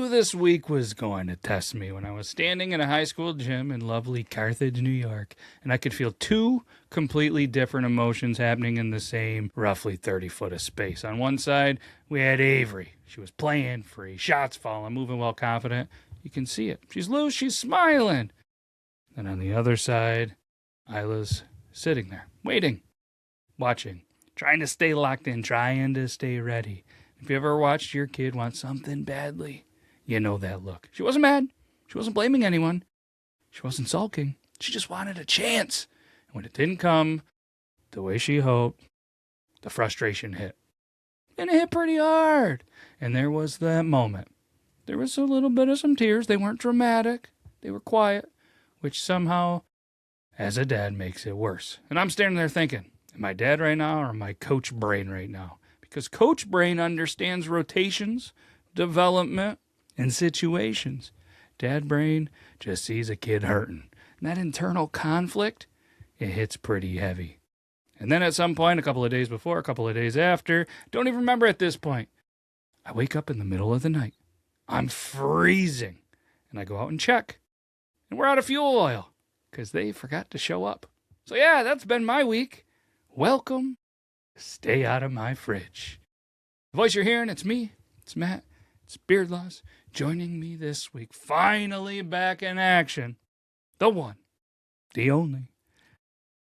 knew this week was going to test me when I was standing in a high school gym in lovely Carthage, New York, and I could feel two completely different emotions happening in the same roughly 30 foot of space. On one side, we had Avery. She was playing free, shots falling, moving well, confident. You can see it. She's loose, she's smiling. And on the other side, Isla's sitting there, waiting, watching, trying to stay locked in, trying to stay ready. If you ever watched your kid want something badly, you know that look. She wasn't mad. She wasn't blaming anyone. She wasn't sulking. She just wanted a chance. And when it didn't come the way she hoped, the frustration hit. And it hit pretty hard. And there was that moment. There was a little bit of some tears. They weren't dramatic. They were quiet, which somehow, as a dad, makes it worse. And I'm standing there thinking, am I dad right now or am I coach brain right now? Because coach brain understands rotations, development, and situations. Dad brain just sees a kid hurting. And that internal conflict, it hits pretty heavy. And then at some point, a couple of days before, a couple of days after, don't even remember at this point, I wake up in the middle of the night. I'm freezing. And I go out and check. And we're out of fuel oil because they forgot to show up. So yeah, that's been my week. Welcome. Stay out of my fridge. The voice you're hearing, it's me, it's Matt, it's Beard Loss, joining me this week, finally back in action. The one, the only.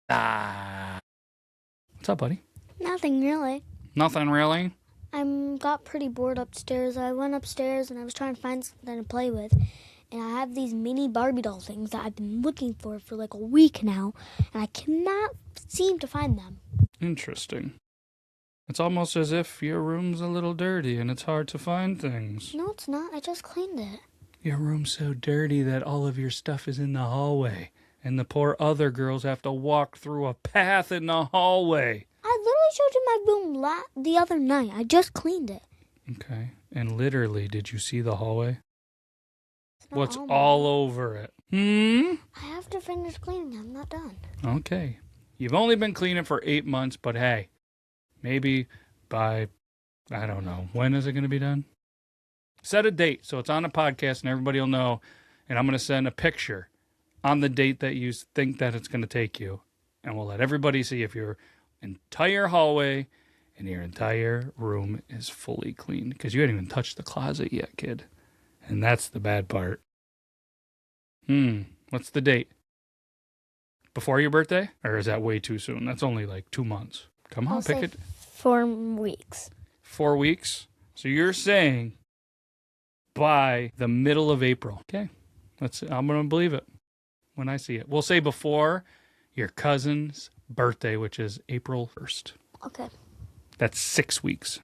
What's up, buddy? Nothing really. Nothing really? I got pretty bored upstairs. I went upstairs and I was trying to find something to play with. And I have these mini Barbie doll things that I've been looking for like a week now. And I cannot seem to find them. Interesting. It's almost as if your room's a little dirty and it's hard to find things. No, it's not. I just cleaned it. Your room's so dirty that all of your stuff is in the hallway. And the poor other girls have to walk through a path in the hallway. I literally showed you my room the other night. I just cleaned it. Okay. And literally, did you see the hallway? What's all all over it? I have to finish cleaning. I'm not done. Okay. You've only been cleaning for 8 months, but hey, maybe by, I don't know, when is it going to be done? Set a date so it's on a podcast and everybody will know. And I'm going to send a picture on the date that you think that it's going to take you. And we'll let everybody see if your entire hallway and your entire room is fully cleaned. Because you haven't even touched the closet yet, kid. And that's the bad part. What's the date? Before your birthday? Or is that way too soon? That's only like 2 months. Come on, pick it. 4 weeks. 4 weeks? So you're saying by the middle of April. Okay. I'm going to believe it when I see it. We'll say before your cousin's birthday, which is April 1st. Okay. That's 6 weeks.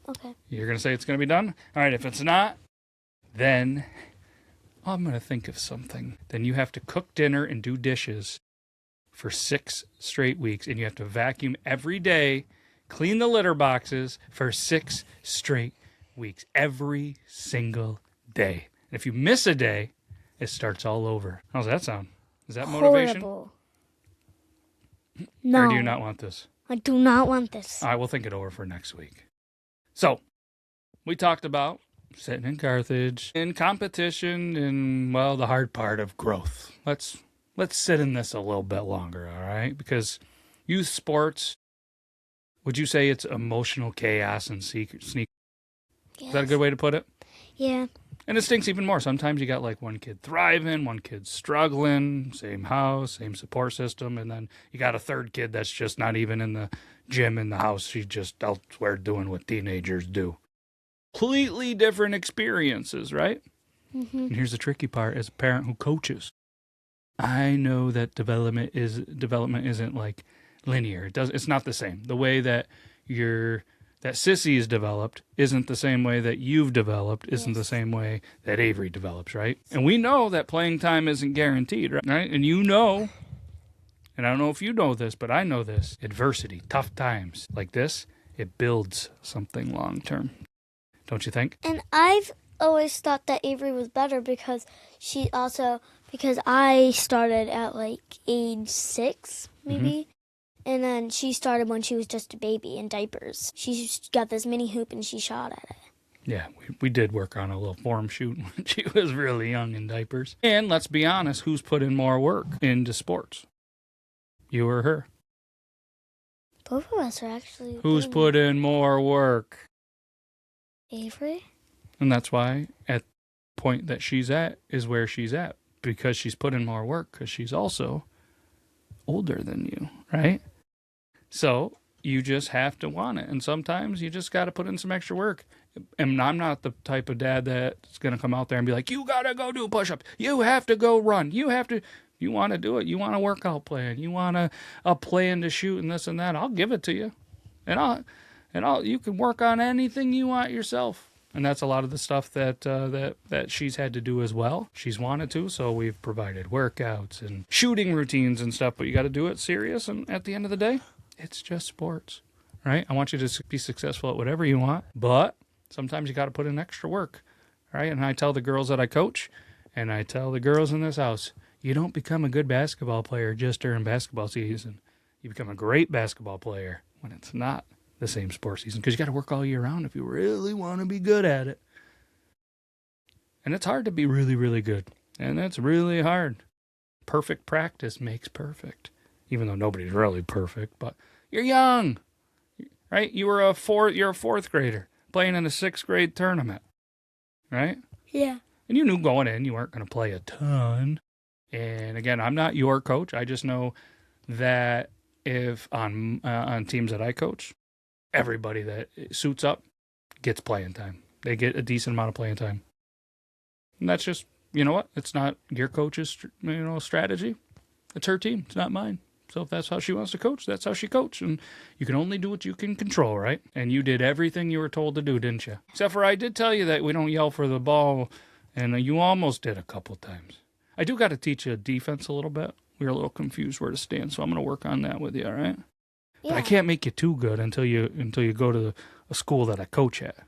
Okay. You're going to say it's going to be done? All right. If it's not, then I'm going to think of something. Then you have to cook dinner and do dishes for 6 straight weeks. And you have to vacuum every day, clean the litter boxes for 6 straight weeks. Every single day. And if you miss a day, it starts all over. How's that sound? Is that motivation? Horrible. No. Or do you not want this? I do not want this. All right, we'll think it over for next week. So, we talked about sitting in Carthage, in competition, and, well, the hard part of growth. Let's sit in this a little bit longer, all right? Because youth sports, would you say it's emotional chaos and sneak? Yes. Is that a good way to put it? Yeah. And it stinks even more. Sometimes you got like one kid thriving, one kid struggling, same house, same support system, and then you got a third kid that's just not even in the gym in the house. She's just elsewhere doing what teenagers do. Completely different experiences, right? Mm-hmm. And here's the tricky part: as a parent who coaches, I know that development isn't like linear. It's not the same. The way that that Sissy is developed isn't the same way that you've developed, isn't the same way that Avery develops, right? And we know that playing time isn't guaranteed, right? And you know, and I don't know if you know this, but I know this, adversity, tough times like this, it builds something long term. Don't you think? And I've always thought that Avery was better because I started at like age 6, maybe. Mm-hmm. And then she started when she was just a baby in diapers. She got this mini hoop and she shot at it. Yeah, we did work on a little form shoot when she was really young in diapers. And let's be honest, who's put in more work into sports? You or her? Both of us are actually. Who's put in more work? Avery? And that's why at the point that she's at is where she's at. Because she's put in more work, because she's also older than you, right? So you just have to want it. And sometimes you just got to put in some extra work. And I'm not the type of dad that's going to come out there and be like, you got to go do push-ups. You have to go run. You have to, you want to do it. You want a workout plan. You want a plan to shoot and this and that. I'll give it to you. And you can work on anything you want yourself. And that's a lot of the stuff that she's had to do as well. She's wanted to, so we've provided workouts and shooting routines and stuff. But you got to do it serious. And at the end of the day, it's just sports, right? I want you to be successful at whatever you want, but sometimes you got to put in extra work, right? And I tell the girls that I coach, and I tell the girls in this house, you don't become a good basketball player just during basketball season. You become a great basketball player when it's not the same sports season, because you got to work all year round if you really want to be good at it. And it's hard to be really, really good. And it's really hard. Perfect practice makes perfect. Even though nobody's really perfect, but you're young, right? You're a fourth grader playing in a 6th grade tournament, right? Yeah. And you knew going in you weren't going to play a ton. And again, I'm not your coach. I just know that if on teams that I coach, everybody that suits up gets playing time. They get a decent amount of playing time. And that's just, you know what? It's not your coach's, strategy. It's her team. It's not mine. So if that's how she wants to coach, that's how she coaches. And you can only do what you can control, right? And you did everything you were told to do, didn't you? Except for I did tell you that we don't yell for the ball, and you almost did a couple times. I do got to teach you defense a little bit. We were a little confused where to stand, so I'm going to work on that with you, all right? Yeah. But I can't make you too good until you go to a school that I coach at.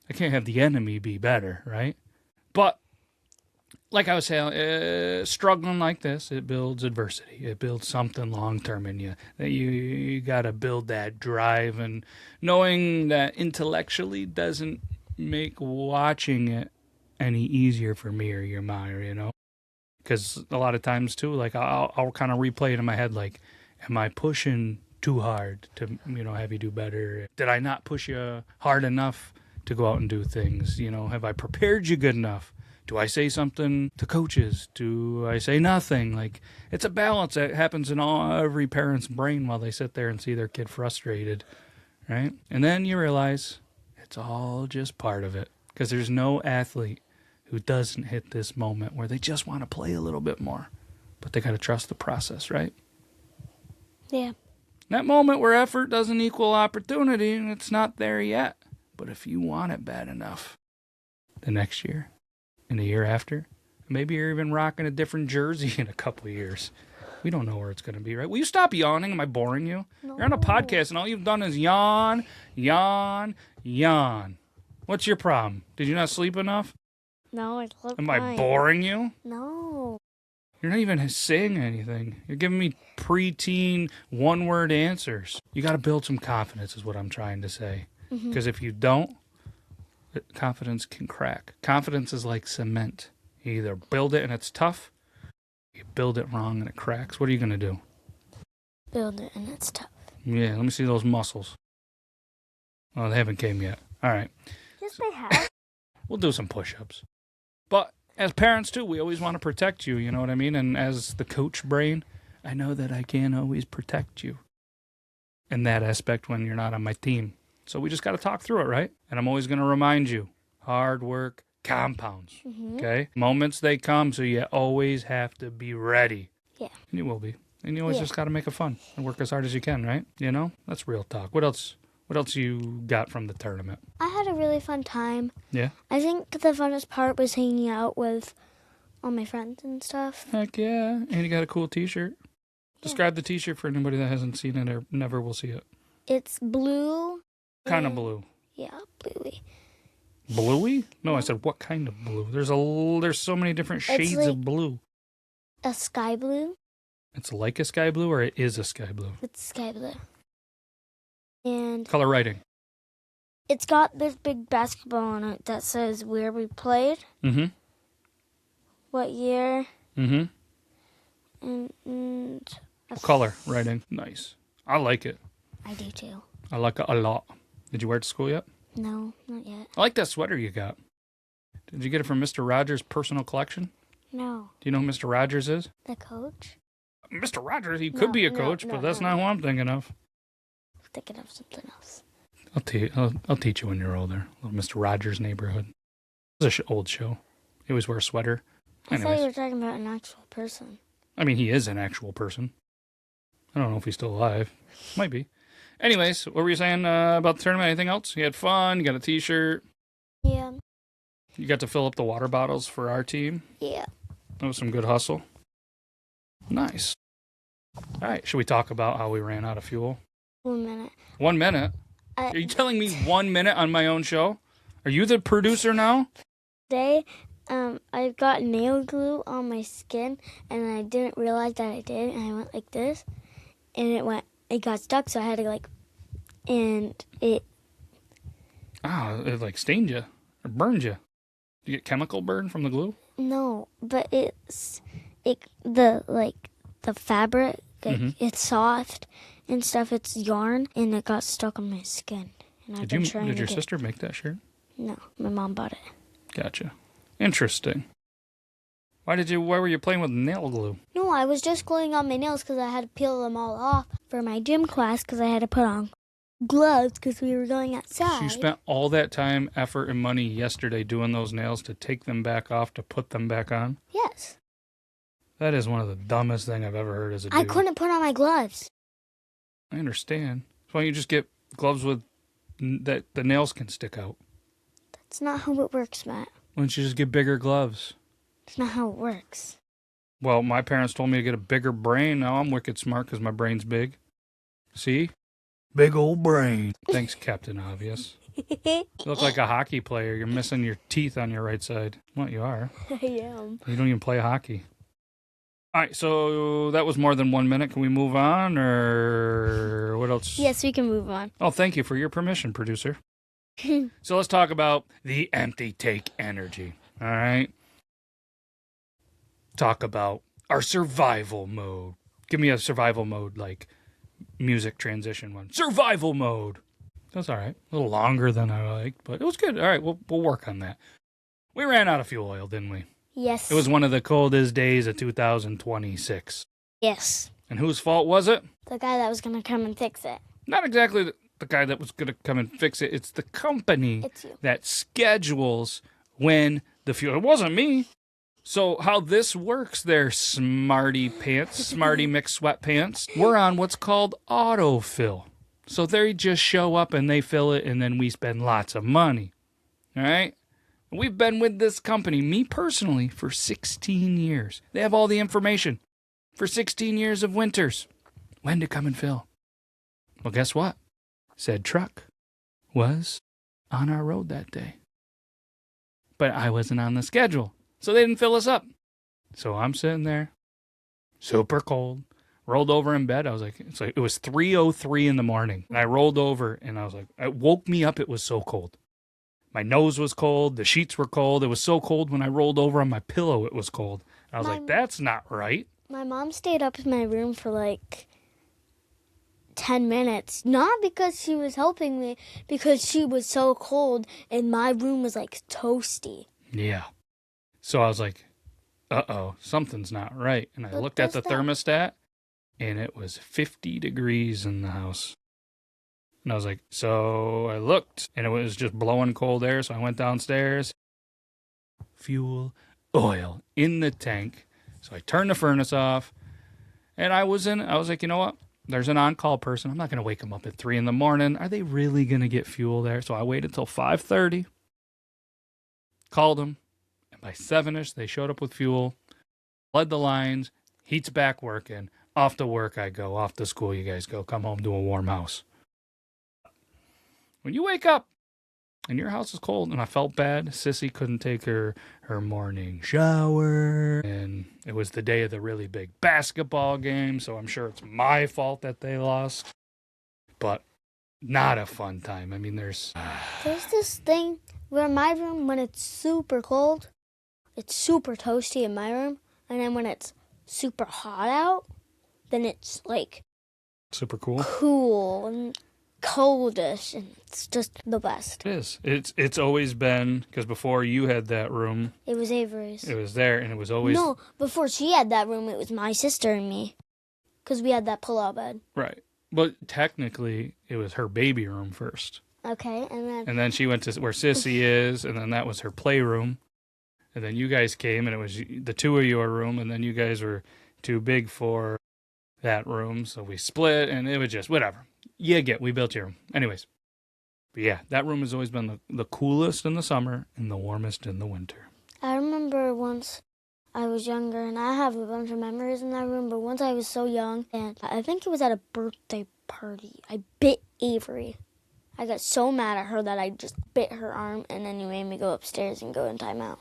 I can't have the enemy be better, right? But like I was saying, struggling like this, it builds adversity. It builds something long-term in you. That you got to build that drive, and knowing that intellectually doesn't make watching it any easier for me or your mom, Because a lot of times, too, like I'll kind of replay it in my head, like, am I pushing too hard to, have you do better? Did I not push you hard enough to go out and do things? Have I prepared you good enough? Do I say something to coaches? Do I say nothing? Like, it's a balance that happens in every parent's brain while they sit there and see their kid frustrated, right? And then you realize it's all just part of it, because there's no athlete who doesn't hit this moment where they just want to play a little bit more, but they got to trust the process, right? Yeah. That moment where effort doesn't equal opportunity, it's not there yet. But if you want it bad enough, the next year, and the year after, maybe you're even rocking a different jersey in a couple of years. We don't know where it's going to be, right? Will you stop yawning? Am I boring you? No. You're on a podcast, and all you've done is yawn, yawn, yawn. What's your problem? Did you not sleep enough? No, I slept Am I boring you? No. You're not even saying anything. You're giving me preteen one-word answers. You got to build some confidence is what I'm trying to say. Because if you don't, confidence can crack. Confidence is like cement. You either build it and it's tough, you build it wrong and it cracks. What are you going to do? Build it and it's tough. Yeah, let me see those muscles. Oh, they haven't came yet. All right. Yes, they have. We'll do some push-ups. But as parents, too, we always want to protect you, you know what I mean? And as the coach brain, I know that I can't always protect you in that aspect when you're not on my team. So we just got to talk through it, right? And I'm always going to remind you, hard work compounds, okay? Moments they come, so you always have to be ready. Yeah. And you will be. And you always just got to make it fun and work as hard as you can, right? That's real talk. What else you got from the tournament? I had a really fun time. Yeah? I think the funnest part was hanging out with all my friends and stuff. Heck yeah. And you got a cool t-shirt. Describe the t-shirt for anybody that hasn't seen it or never will see it. It's blue. Kind of blue. Yeah, bluey. Bluey? No, I said what kind of blue? There's so many different shades of blue. A sky blue. It's like a sky blue, or it is a sky blue? It's sky blue. And color writing. It's got this big basketball on it that says where we played, Mm-hmm. what year, Mm-hmm. and What color writing? Nice. I like it. I do too. I like it a lot. Did you wear it to school yet? No, not yet. I like that sweater you got. Did you get it from Mr. Rogers' personal collection? No. Do you know who Mr. Rogers is? The coach? Mr. Rogers, he could be a coach, but that's not who I'm thinking of. I'm thinking of something else. I'll teach you when you're older. Little Mr. Rogers' Neighborhood. It was an old show. He always wore a sweater. I thought you were talking about an actual person. I mean, he is an actual person. I don't know if he's still alive. Might be. Anyways, what were you saying about the tournament? Anything else? You had fun? You got a t-shirt? Yeah. You got to fill up the water bottles for our team? Yeah. That was some good hustle. Nice. All right, should we talk about how we ran out of fuel? 1 minute. 1 minute? Are you telling me 1 minute on my own show? Are you the producer now? Today, I got nail glue on my skin, and I didn't realize that I did, and I went like this, and it got stuck, so I had to and it... It like stained you, or burned you. Did you get chemical burn from the glue? No, but the fabric, it's soft and stuff, it's yarn, and it got stuck on my skin. And Did your sister make that shirt? No, my mom bought it. Gotcha. Interesting. Why were you playing with nail glue? No, I was just gluing on my nails because I had to peel them all off for my gym class because I had to put on gloves because we were going outside. So you spent all that time, effort, and money yesterday doing those nails to take them back off to put them back on? Yes. That is one of the dumbest things I've ever heard as a dude. I couldn't put on my gloves. I understand. So why don't you just get gloves with that the nails can stick out? That's not how it works, Matt. Why don't you just get bigger gloves? That's not how it works. Well, my parents told me to get a bigger brain. Now I'm wicked smart because my brain's big. See? Big old brain. Thanks, Captain Obvious. You look like a hockey player. You're missing your teeth on your right side. Well, you are. I am. You don't even play hockey. All right, so that was more than 1 minute. Can we move on, or what else? Yes, we can move on. Oh, thank you for your permission, producer. So let's talk about the empty take energy. All right? Talk about our survival mode. Give me a survival mode, like music transition one. Survival mode. That's all right. A little longer than I liked, but it was good. All right, we'll work on that. We ran out of fuel oil, didn't we? Yes. It was one of the coldest days of 2026. Yes. And whose fault was it? The guy that was going to come and fix it. Not exactly the guy that was going to come and fix it. It's the company that schedules when the fuel... It wasn't me. So how this works there, smarty pants, smarty mixed sweatpants, we're on what's called autofill. So they just show up and they fill it, and then we spend lots of money. All right? We've been with this company, me personally, for 16 years. They have all the information for 16 years of winters. When to come and fill. Well, guess what? Said truck was on our road that day. But I wasn't on the schedule, so they didn't fill us up. So I'm sitting there, super cold, rolled over in bed. It was 3:03 in the morning. And I rolled over, and I was like, it woke me up. It was so cold. My nose was cold. The sheets were cold. It was so cold when I rolled over on my pillow, it was cold. I was like, that's not right. My mom stayed up in my room for 10 minutes. Not because she was helping me, because she was so cold and my room was toasty. Yeah. So I was like, uh-oh, something's not right. And I looked at the thermostat, and it was 50 degrees in the house. And I was like, so I looked, and it was just blowing cold air, so I went downstairs. Fuel, oil in the tank. So I turned the furnace off, and I was like, you know what? There's an on-call person. I'm not going to wake them up at 3 in the morning. Are they really going to get fuel there? So I waited till 5:30, called them, and by 7-ish, they showed up with fuel, led the lines, heat's back working. Off to work I go, off to school you guys go, come home to a warm house. When you wake up and your house is cold, and I felt bad, Sissy couldn't take her morning shower, and it was the day of the really big basketball game, so I'm sure it's my fault that they lost. But not a fun time. I mean, there's this thing where my room, when it's super cold, it's super toasty in my room. And then when it's super hot out, then it's like super cool. Cool and coldest, and it's just the best. It is. It's always been, because before you had that room, it was Avery's. It was there, and it was always... No, before she had that room, it was my sister and me, because we had that pull-out bed. Right. But technically, it was her baby room first. Okay, and then she went to where Sissy is, and then that was her playroom. And then you guys came, and it was the two of your room, and then you guys were too big for that room, so we split, and it was just whatever. We built your room. Anyways. But yeah, that room has always been the coolest in the summer and the warmest in the winter. I remember once I was younger, and I have a bunch of memories in that room, but once I was so young, and I think it was at a birthday party, I bit Avery. I got so mad at her that I just bit her arm, and then you made me go upstairs and go in timeout.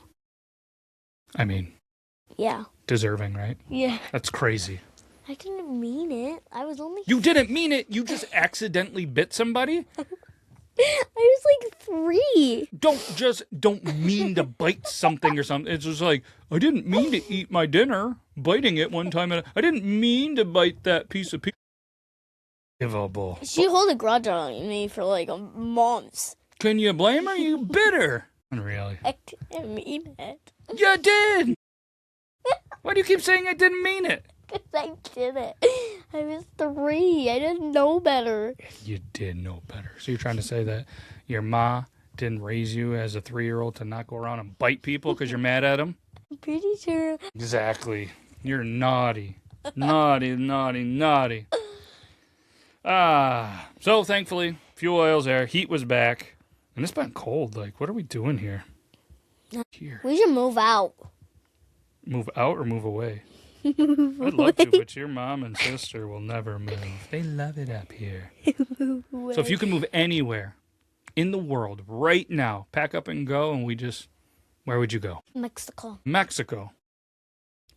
I mean... Yeah. Deserving, right? Yeah. That's crazy. I didn't mean it. I was only... You didn't mean it. You just accidentally bit somebody? I was like 3. Don't mean to bite something or something. It's just like, I didn't mean to eat my dinner. Biting it one time. I didn't mean to bite that piece of pizza. Unbelievable. She held a grudge on me for like months. Can you blame her? You bit her. Unreal. I didn't mean it. You did. Why do you keep saying I didn't mean it? Because I didn't. I was 3. I didn't know better. You did know better. So you're trying to say that your ma didn't raise you as a 3-year-old to not go around and bite people because you're mad at them? I'm pretty sure. Exactly. You're naughty. Naughty. So thankfully, fuel oil's there. Heat was back. And it's been cold. Like, what are we doing here? We should move out. Move out or move away? I'd love to, but your mom and sister will never move. They love it up here. So if you can move anywhere in the world right now, pack up and go, and where would you go? Mexico.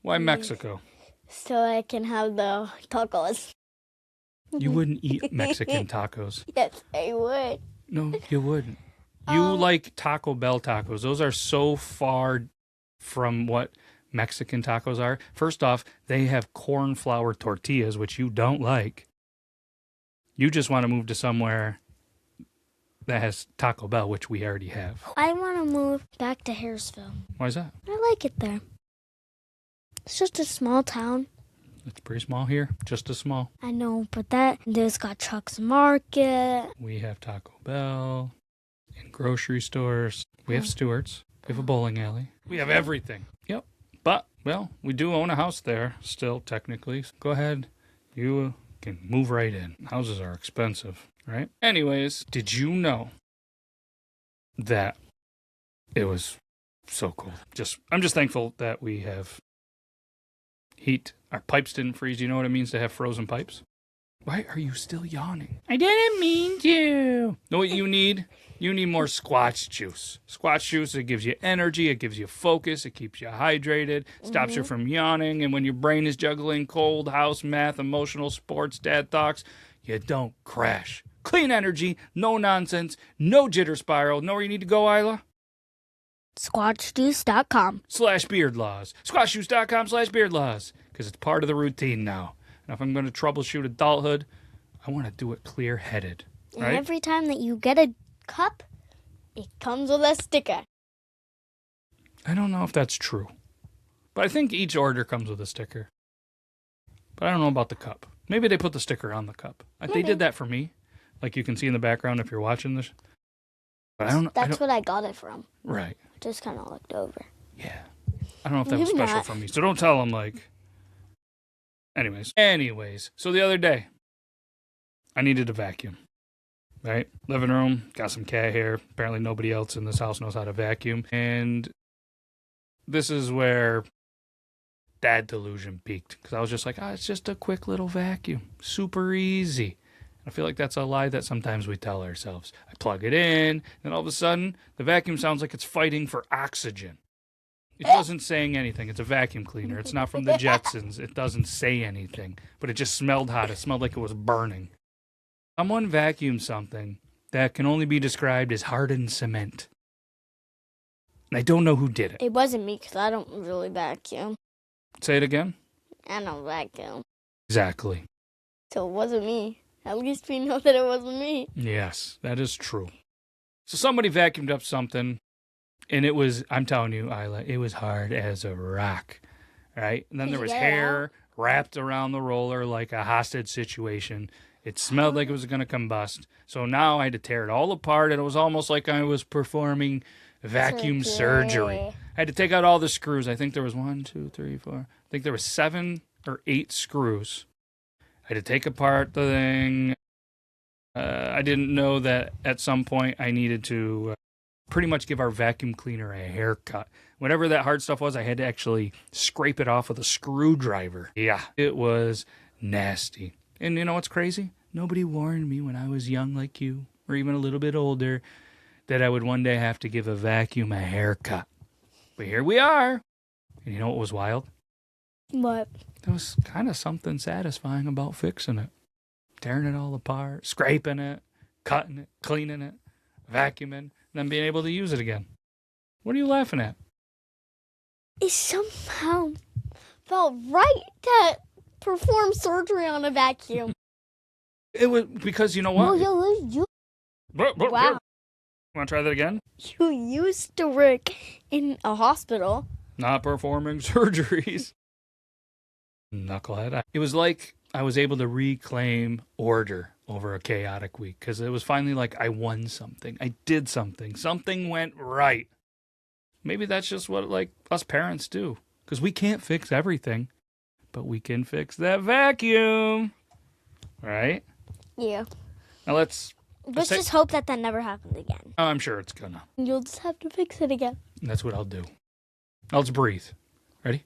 Why Mexico? So I can have the tacos. You wouldn't eat Mexican tacos. Yes, I would. No, you wouldn't. You like Taco Bell tacos. Those are so far from what Mexican tacos are. First off, they have corn flour tortillas, which you don't like. You just want to move to somewhere that has Taco Bell, which we already have. I want to move back to Harrisville. Why is that? I like it there. It's just a small town. It's pretty small here. Just as small. I know, but there's got Chuck's Market. We have Taco Bell and grocery stores. We have Stewart's. We have a bowling alley. We have everything. Yep. But, well, we do own a house there still, technically. Go ahead. You can move right in. Houses are expensive, right? Anyways, did you know that it was so cold? I'm just thankful that we have heat. Our pipes didn't freeze. You know what it means to have frozen pipes? Why are you still yawning? I didn't mean to. Know what you need? You need more squash juice. Squash juice, it gives you energy, it gives you focus, it keeps you hydrated, stops you from yawning, and when your brain is juggling cold, house, math, emotional, sports, dad talks, you don't crash. Clean energy, no nonsense, no jitter spiral. Know where you need to go, Isla? Squashjuice.com/beardlaws. Squashjuice.com/beardlaws. Because it's part of the routine now. And if I'm going to troubleshoot adulthood, I want to do it clear-headed. Right? And every time that you get a cup, it comes with a sticker. I don't know if that's true. But I think each order comes with a sticker. But I don't know about the cup. Maybe they put the sticker on the cup. They did that for me. Like you can see in the background if you're watching this. But I don't. That's what I got it from. Right. I just kind of looked over. Yeah. I don't know if that was special for me. So don't tell them, like... Anyways. So the other day, I needed a vacuum. Right? Living room, got some cat hair. Apparently nobody else in this house knows how to vacuum. And this is where dad delusion peaked. Because I was just like, it's just a quick little vacuum. Super easy. I feel like that's a lie that sometimes we tell ourselves. I plug it in, and all of a sudden, the vacuum sounds like it's fighting for oxygen. It doesn't say anything. It's a vacuum cleaner. It's not from the Jetsons. It doesn't say anything. But it just smelled hot. It smelled like it was burning. Someone vacuumed something that can only be described as hardened cement. And I don't know who did it. It wasn't me because I don't really vacuum. Say it again? I don't vacuum. Exactly. So it wasn't me. At least we know that it wasn't me. Yes, that is true. So somebody vacuumed up something, and it was, I'm telling you, Isla, it was hard as a rock, right? And then Did there you was get it hair wrapped around the roller like a hostage situation. It smelled like it was going to combust. So now I had to tear it all apart, and it was almost like I was performing vacuum surgery. I had to take out all the screws. I think there was 1, 2, 3, 4. I think there was 7 or 8 screws. I had to take apart the thing. I didn't know that at some point I needed to pretty much give our vacuum cleaner a haircut. Whatever that hard stuff was, I had to actually scrape it off with a screwdriver. Yeah, it was nasty. And you know what's crazy? Nobody warned me when I was young like you, or even a little bit older, that I would one day have to give a vacuum a haircut. But here we are. And you know what was wild? What? There was kind of something satisfying about fixing it. Tearing it all apart, scraping it, cutting it, cleaning it, vacuuming, and then being able to use it again. What are you laughing at? It somehow felt right to perform surgery on a vacuum. It was because you know what? Wow. Want to try that again? You used to work in a hospital. Not performing surgeries. Knucklehead. It was like I was able to reclaim order over a chaotic week because it was finally like I won something. I did something. Something went right. Maybe that's just what like us parents do because we can't fix everything, but we can fix that vacuum. Right? Yeah. Now let's just hope that never happens again. I'm sure it's gonna. You'll just have to fix it again. That's what I'll do. Let's breathe. Ready?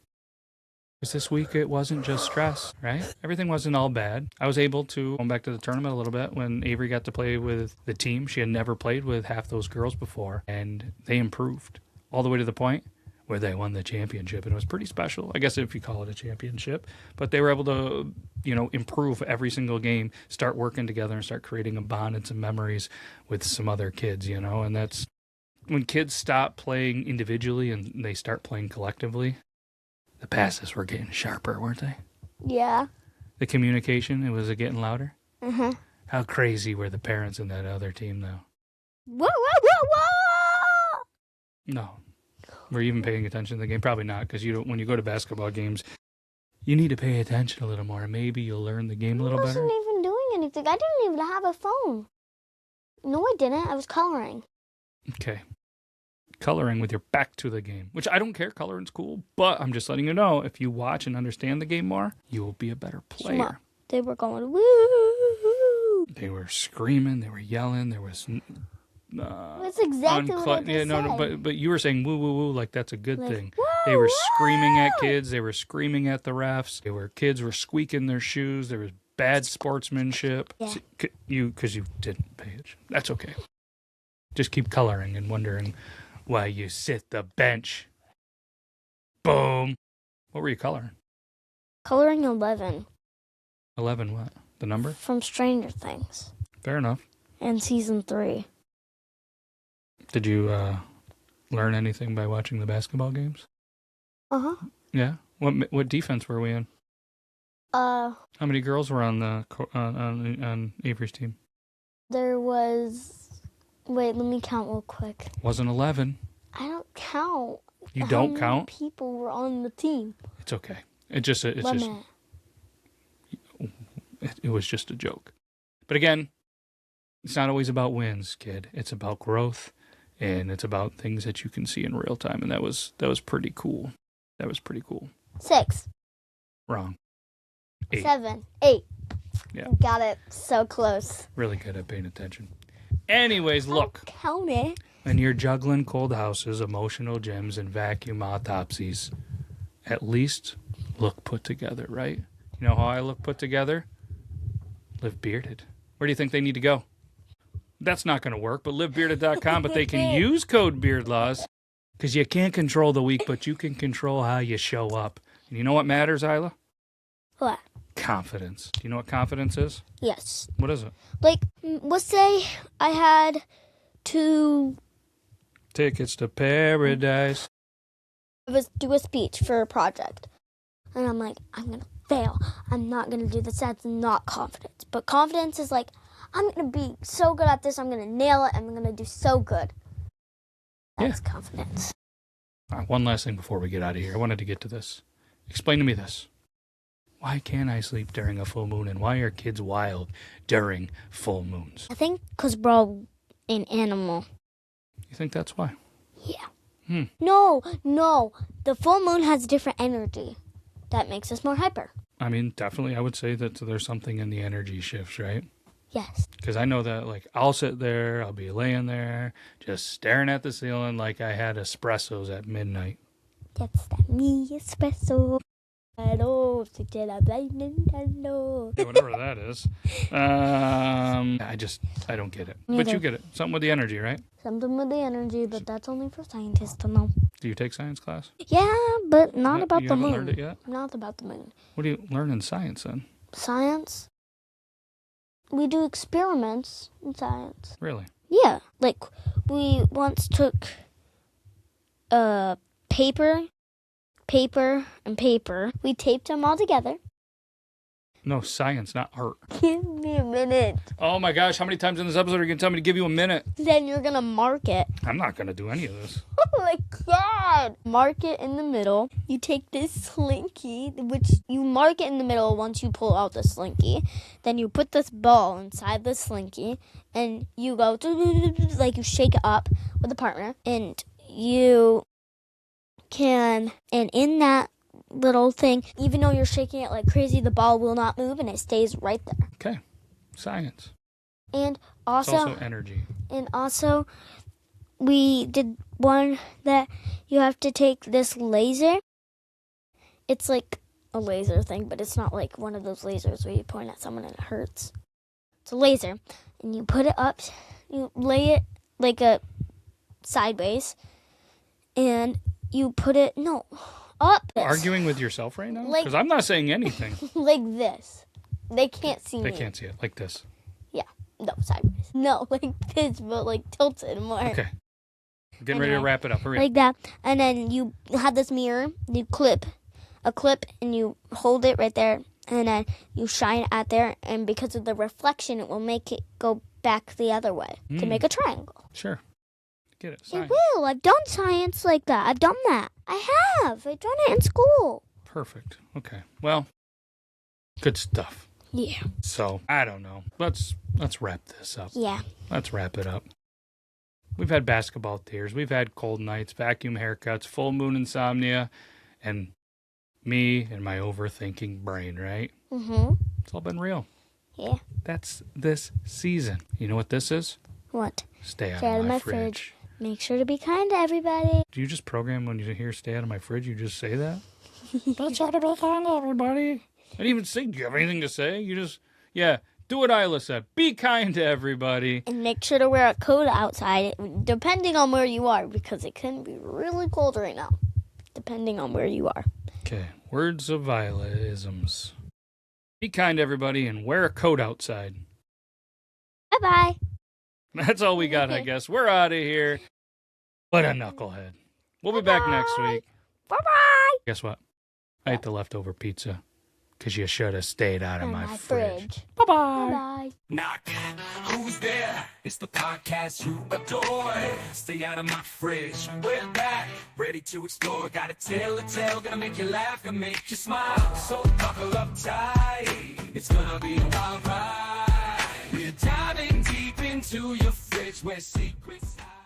Because this week it wasn't just stress, right? Everything wasn't all bad. I was able to go back to the tournament a little bit when Avery got to play with the team. She had never played with half those girls before, and they improved all the way to the point where they won the championship. And it was pretty special, I guess if you call it a championship. But they were able to, improve every single game, start working together and start creating a bond and some memories with some other kids, and that's when kids stop playing individually and they start playing collectively. The passes were getting sharper, weren't they? Yeah. The communication, was it getting louder? Uh-huh. How crazy were the parents in that other team, though? Whoa, whoa, whoa, whoa! No. Were you even paying attention to the game? Probably not, because when you go to basketball games, you need to pay attention a little more, and maybe you'll learn the game a little better. I wasn't even doing anything. I didn't even have a phone. No, I didn't. I was coloring. Okay. Coloring with your back to the game, which I don't care. Coloring's cool, but I'm just letting you know, if you watch and understand the game more, you will be a better player. They were going, woo! They were screaming. They were yelling. There was... That's exactly what I just said. No, but you were saying woo, woo, woo, like that's a good thing. Woo, they were woo! screaming at kids. They were screaming at the refs. Kids were squeaking their shoes. There was bad sportsmanship. Yeah. Because you didn't pay it. That's okay. Just keep coloring and wondering why you sit the bench. Boom. What were you coloring? Coloring 11. 11 what? The number? From Stranger Things. Fair enough. And season 3. Did you learn anything by watching the basketball games? Uh-huh. Yeah. What defense were we in? How many girls were on the on Avery's team? There was... Wait, let me count real quick. Wasn't 11. I don't count. You don't How many count? people were on the team? It's okay. It was just a joke. But again, it's not always about wins, kid. It's about growth, and it's about things that you can see in real time. And that was pretty cool. That was pretty cool. 6. Wrong. 8. 7. 8. Yeah. Got it. So close. Really good at paying attention. Anyways, look. Count it. When you're juggling cold houses, emotional gyms, and vacuum autopsies, at least look put together, right? You know how I look put together? Live bearded. Where do you think they need to go? That's not going to work, but livebearded.com, but they can use code BEARDLAWS because you can't control the week, but you can control how you show up. And you know what matters, Isla? What? confidence. Do you know what confidence is? Yes. What is it? Like, let's say I had to Tickets to paradise. do a speech for a project. And I'm like, I'm going to fail. I'm not going to do this. That's not confidence. But confidence is like, I'm going to be so good at this. I'm going to nail it. I'm going to do so good. That's confidence. All right, one last thing before we get out of here. I wanted to get to this. Explain to me this. Why can't I sleep during a full moon? And why are kids wild during full moons? I think because we're all an animal. You think that's why? Yeah. No. The full moon has different energy. That makes us more hyper. I mean, definitely I would say that there's something in the energy shifts, right? Yes. Because I know that, like, I'll sit there, I'll be laying there, just staring at the ceiling like I had espressos at midnight. That's that me espresso. Hello, Nintendo. Yeah, whatever that is. I don't get it. But you get it. Something with the energy, right? Something with the energy, but that's only for scientists to know. Do you take science class? Yeah, but not about you the haven't moon. learned it yet? Not about the moon. What do you learn in science then? Science? We do experiments in science. Really? Yeah. Like, we once took paper, and paper. We taped them all together. No, science, not art. Give me a minute. Oh my gosh, how many times in this episode are you going to tell me to give you a minute? Then you're going to mark it. I'm not going to do any of this. Oh my God. Mark it in the middle. You take this slinky, which you mark it in the middle once you pull out the slinky. Then you put this ball inside the slinky and you go, like you shake it up with a partner. And you can, and in that little thing, even though you're shaking it like crazy, the ball will not move and it stays right there. Okay. Science. And It's also also energy. And also, we did one that you have to take this laser. It's like a laser thing, but it's not like one of those lasers where you point at someone and it hurts. It's a laser. And you put it up, you lay it like a sideways, and you put it, up. Arguing with yourself right now? Like- Because I'm not saying anything. Like this. They can't see They me. can't see it. Like this. No, sideways. No, like this, but like tilted more. Okay. We're getting ready to wrap it up. Hurry up. Like that. And then you have this mirror, you clip a clip, and you hold it right there, and then you shine it out there, and because of the reflection, it will make it go back the other way to make a triangle. Sure. Get it. It Science. will. I've done science like that. I've done that. I have. I've done it in school. Perfect. Okay. Well, good stuff. Yeah. So, I don't know. Let's wrap this up. Yeah. Let's wrap it up. We've had basketball tears. We've had cold nights, vacuum haircuts, full moon insomnia, and me and my overthinking brain, right? Mm-hmm. It's all been real. Yeah. That's this season. You know what this is? What? Stay out Stay of my fridge. Make sure to be kind to everybody. Do you just program when you hear stay out of my fridge, you just say that? Make sure to be kind to everybody. I didn't even say, do you have anything to say? You just, do what Isla said. Be kind to everybody. And make sure to wear a coat outside, depending on where you are, because it can be really cold right now, depending on where you are. Okay, words of Isla-isms. Be kind to everybody and wear a coat outside. Bye-bye. That's all we got, I guess. We're out of here. What a knucklehead. We'll be back next week. Bye-bye. Guess what? I ate the leftover pizza. Because you should have stayed out of my fridge. Bye-bye. Bye-bye. Knock, who's there? It's the podcast you adore. Stay out of my fridge. We're back, ready to explore. Got a tale to tell, gonna make you laugh, gonna make you smile. So buckle up tight, it's gonna be a wild ride. We're diving deep into your fridge where secrets hide.